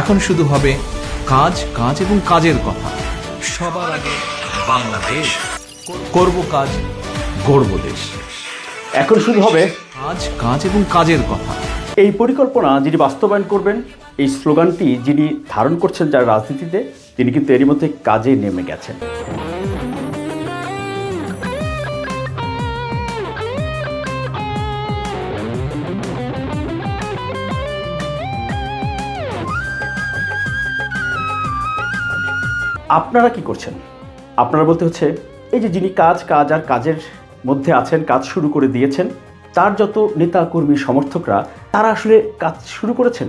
এখন শুধু হবে কাজ, কাজ এবং কাজের কথা। সবার আগে বাংলাদেশ, করব কাজ, গড়ব দেশ। এখন শুরু হবে কাজ, কাজ এবং কাজের কথা। এই পরিকল্পনা যিনি বাস্তবায়ন করবেন, এই স্লোগানটি যিনি ধারণ করছেন যারা রাজনীতিতে, তিনি কিন্তু এরই মধ্যে কাজে নেমে গেছেন। আপনারা কি করছেন? আপনারা বলতে হচ্ছে এই যে যিনি কাজ, কাজ আর কাজের মধ্যে আছেন, কাজ শুরু করে দিয়েছেন, তার যত নেতা কর্মী সমর্থকরা তারা আসলে কাজ শুরু করেছেন।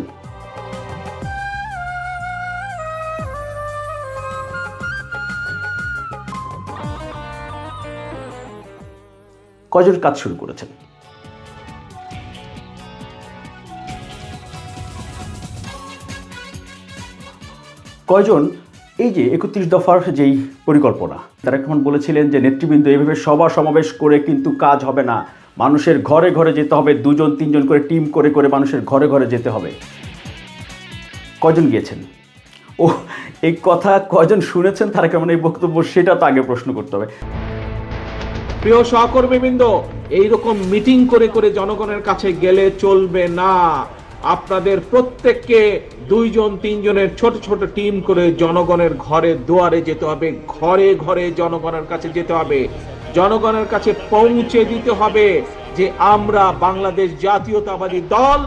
কয়জন কাজ শুরু করেছেন? কয়জন এই যে 31 দফার যেই পরিকল্পনা, তারা এখন বলেছিলেন যে নেতৃবৃন্দ এইভাবে সভা সমাবেশ করে কিন্তু কাজ হবে না, মানুষের ঘরে ঘরে যেতে হবে, 2-3 জন করে টিম করে করে মানুষের ঘরে ঘরে যেতে হবে। কয়জন গিয়েছেন? ও, এই কথা কয়জন শুনেছেন তারা কেমন এই বক্তব্য, সেটা তো আগে প্রশ্ন করতে হবে। প্রিয় সহকর্মীবৃন্দ, এইরকম মিটিং করে করে জনগণের কাছে গেলে চলবে না। আপনাদের প্রত্যেককে 2-3 জনের ছোট ছোট টিম করে জনগণের ঘরে দুয়ারে যেতে হবে, ঘরে ঘরে জনগণের কাছে যেতে হবে, জনগণের কাছে পৌঁছে দিতে হবে যে আমরা বাংলাদেশ জাতীয়তাবাদী দল,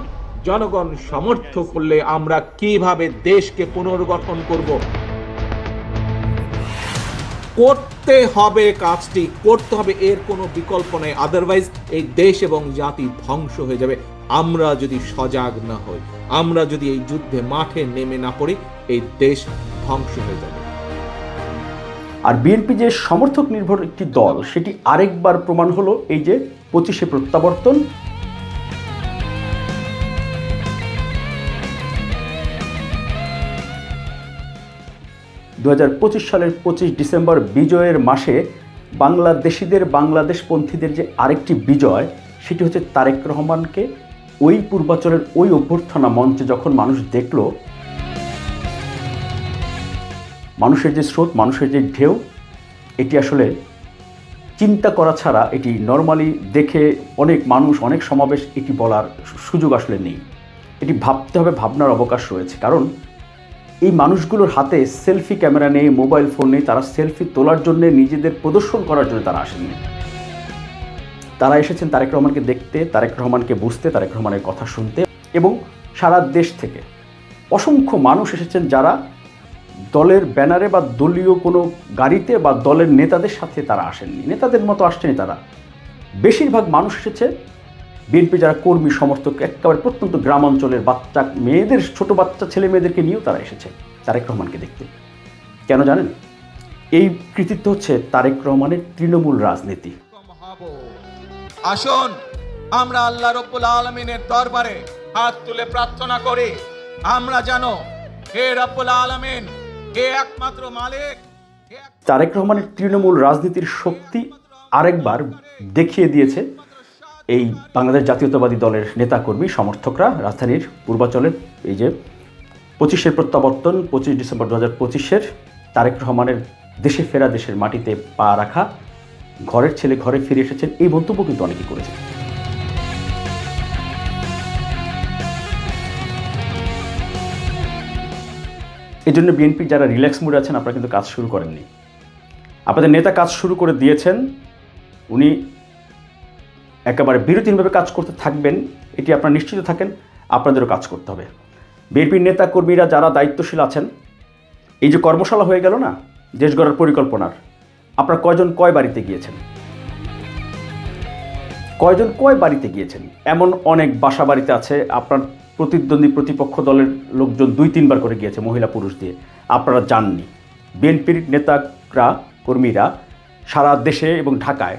জনগণ সমর্থ করলে আমরা কিভাবে দেশকে পুনর্গঠন করব। করতে হবে, কাজটি করতে হবে, এর কোনো বিকল্প নেই। আদারওয়াইজ এই দেশ এবং জাতি ধ্বংস হয়ে যাবে। আমরা যদি সজাগ না হই, আমরা যদি এই যুদ্ধে মাঠে নেমে না পড়ি, এই দেশ ধ্বংস হয়ে যাবে। আর বিএনপি যে সমর্থক নির্ভর একটি দল, সেটি আরেকবার প্রমাণ হলো এই যে 25শে প্রত্যাবর্তন। সালের 25 ডিসেম্বর বিজয়ের মাসে বাংলাদেশিদের, বাংলাদেশপন্থীদের যে আরেকটি বিজয়, সেটি হচ্ছে তারেক রহমানকে ওই পূর্বাচলের ওই অভ্যর্থনা মঞ্চে যখন মানুষ দেখল, মানুষের যে স্রোত, মানুষের যে ঢেউ, এটি আসলে চিন্তা করা ছাড়া, এটি নর্মালি দেখে অনেক মানুষ, অনেক সমাবেশ, এটি বলার সুযোগ আসলে নেই। এটি ভাবতে হবে, ভাবনার অবকাশ রয়েছে। কারণ এই মানুষগুলোর হাতে সেলফি ক্যামেরা নেই, মোবাইল ফোন নেই, তারা সেলফি তোলার জন্য, নিজেদের প্রদর্শন করার জন্য তারা আসেননি। তারা এসেছেন তারেক রহমানকে দেখতে, তারেক রহমানকে বুঝতে, তারেক রহমানের কথা শুনতে। এবং সারা দেশ থেকে অসংখ্য মানুষ এসেছেন যারা দলের ব্যানারে বা দলীয় কোনো গাড়িতে বা দলের নেতাদের সাথে তারা আসেননি, নেতাদের মতো আসছেনি তারা। বেশিরভাগ মানুষ এসেছে বিএনপি যারা কর্মী সমর্থক, একেবারে প্রত্যন্ত গ্রাম অঞ্চলের বাচ্চা মেয়েদের, ছোট বাচ্চা ছেলে মেয়েদেরকে নিয়েও তারা এসেছে তারেক রহমানকে দেখতে। কেন জানেন? এই কৃতিত্ব হচ্ছে তারেক রহমানের তৃণমূল রাজনীতি। আসুন আমরা আল্লাহ রাব্বুল আলামিনের দরবারে হাত তুলে প্রার্থনা করি, আমরা জানো হে রাব্বুল আলামিন, হে একমাত্র মালিক। তারেক রহমানের তৃণমূল রাজনীতির শক্তি আরেকবার দেখিয়ে দিয়েছে এই বাংলাদেশ জাতীয়তাবাদী দলের নেতাকর্মী সমর্থকরা। রাজধানীর পূর্বাচলের এই যে 25শে প্রত্যাবর্তন, 25 ডিসেম্বর 2025-এর তারেক রহমানের দেশে ফেরা, দেশের মাটিতে পা রাখা, ঘরের ছেলে ঘরে ফিরে এসেছেন, এই মন্তব্য কিন্তু অনেকেই করেছে। এই জন্য বিএনপি যারা রিল্যাক্স মুডে আছেন, আপনারা কিন্তু কাজ শুরু করেননি। আপনাদের নেতা কাজ শুরু করে দিয়েছেন, উনি একেবারে বিরতিহীনভাবে কাজ করতে থাকবেন, এটি আপনারা নিশ্চিত থাকেন। আপনাদেরও কাজ করতে হবে। বিএনপির নেতা কর্মীরা যারা দায়িত্বশীল আছেন, এই যে কর্মশালা হয়ে গেল না দেশ গড়ার পরিকল্পনার, আপনারা কয়জন কয় বাড়িতে গিয়েছেন? কয়জন কয় বাড়িতে গিয়েছেন? এমন অনেক বাসা বাড়িতে আছে আপনার প্রতিদ্বন্দ্বী প্রতিপক্ষ দলের লোকজন 2-3 বার করে গিয়েছে, মহিলা পুরুষ দিয়ে, আপনারা যাননি। বিএনপির নেতারা কর্মীরা সারা দেশে এবং ঢাকায়,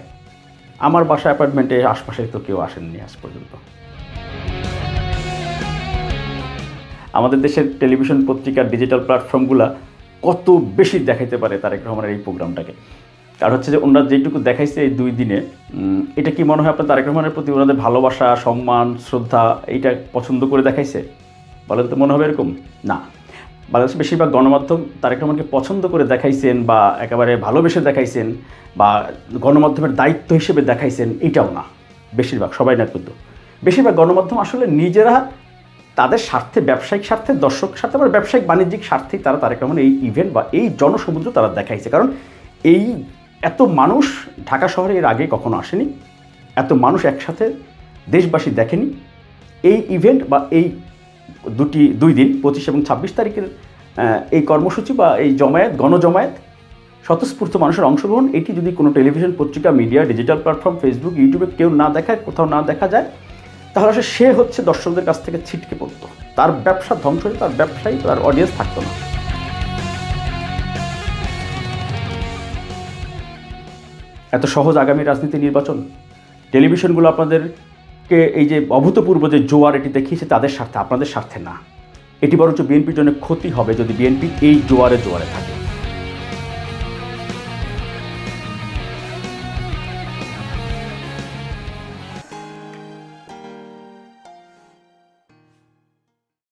আমার বাসা অ্যাপার্টমেন্টে আশপাশে তো কেউ আসেননি আজ পর্যন্ত। আমাদের দেশের টেলিভিশন, পত্রিকার, ডিজিটাল প্ল্যাটফর্মগুলো কত বেশি দেখাইতে পারে তারেক রহমানের এই প্রোগ্রামটাকে। আর হচ্ছে যে ওনারা যেটুকু দেখাইছে এই 2 দিনে, এটা কি মনে হয় আপনার তারেক রহমানের প্রতি ওনাদের ভালোবাসা, সম্মান, শ্রদ্ধা, এইটা পছন্দ করে দেখাইছে? বলেন তো, মনে হবে এরকম? না। বাংলাদেশের বেশিরভাগ গণমাধ্যম তারেক রহমানকে পছন্দ করে দেখাইছেন বা একেবারে ভালোবেসে দেখাইছেন বা গণমাধ্যমের দায়িত্ব হিসেবে দেখাইছেন, এটাও না। বেশিরভাগ, সবাই না কিন্তু বেশিরভাগ গণমাধ্যম আসলে নিজেরা তাদের স্বার্থে, ব্যবসায়িক স্বার্থে, দর্শক স্বার্থে, আবার ব্যবসায়িক বাণিজ্যিক স্বার্থেই তারা তারেক রহমান এই ইভেন্ট বা এই জনসমুদ্র তারা দেখাইছে। কারণ এই এত মানুষ ঢাকা শহরে এর আগে কখনো আসেনি, এত মানুষ একসাথে দেশবাসী দেখেনি। এই ইভেন্ট বা এই দুই দিন 25 এবং 26 তারিখের এই কর্মসূচি বা এই জমায়েত, গণজমায়েত, স্বতঃস্ফূর্ত মানুষের অংশগ্রহণ, এটি যদি কোনো টেলিভিশন, পত্রিকা, মিডিয়া, ডিজিটাল প্ল্যাটফর্ম, ফেসবুক, ইউটিউবে কেউ না দেখায়, কোথাও না দেখা যায়, তাহলে আসলে সে হচ্ছে দর্শকদের কাছ থেকে ছিটকে পড়তো, তার ব্যবসা ধ্বংস হয়ে তার ব্যবসায়ী, তার অডিয়েন্স থাকতো না। এত সহজ আগামী রাজনীতি নির্বাচন? টেলিভিশনগুলো আপনাদেরকে এই যে অভূতপূর্ব যে জোয়ার এটি দেখিয়েছে তাদের স্বার্থে, আপনাদের স্বার্থে না। এটি বরঞ্চ বিএনপির জন্য ক্ষতি হবে যদি বিএনপি এই জোয়ারে থাকে।